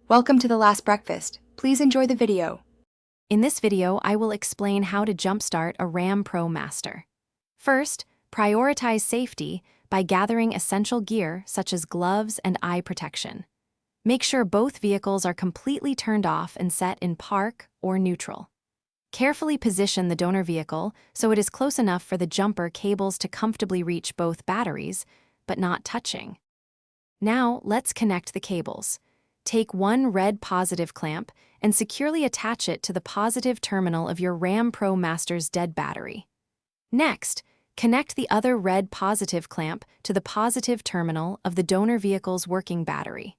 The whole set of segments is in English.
Welcome to the last breakfast. Please enjoy the video. In this video, I will explain how to jumpstart a RAM ProMaster. First, prioritize safety by gathering essential gear such as gloves and eye protection. Make sure both vehicles are completely turned off and set in park or neutral. Carefully position the donor vehicle so it is close enough for the jumper cables to comfortably reach both batteries, but not touching. Now, let's connect the cables. Take one red positive clamp and securely attach it to the positive terminal of your RAM ProMaster's dead battery. Next, connect the other red positive clamp to the positive terminal of the donor vehicle's working battery.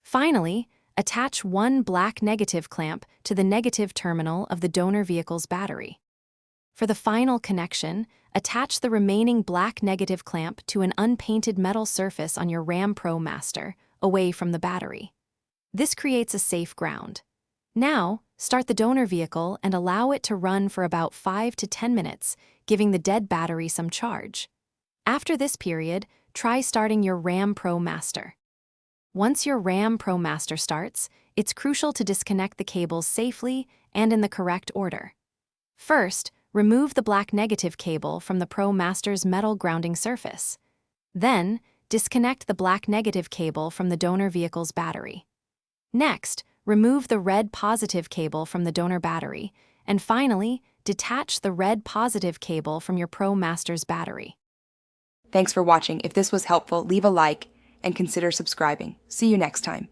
Finally, attach one black negative clamp to the negative terminal of the donor vehicle's battery. For the final connection, attach the remaining black negative clamp to an unpainted metal surface on your RAM ProMaster, away from the battery. This creates a safe ground. Now, start the donor vehicle and allow it to run for about 5 to 10 minutes, giving the dead battery some charge. After this period, try starting your RAM ProMaster. Once your RAM ProMaster starts, it's crucial to disconnect the cables safely and in the correct order. First, remove the black negative cable from the ProMaster's metal grounding surface. Then, disconnect the black negative cable from the donor vehicle's battery. Next, remove the red positive cable from the donor battery, and finally, detach the red positive cable from your ProMaster's battery. Thanks for watching. If this was helpful, leave a like and consider subscribing. See you next time.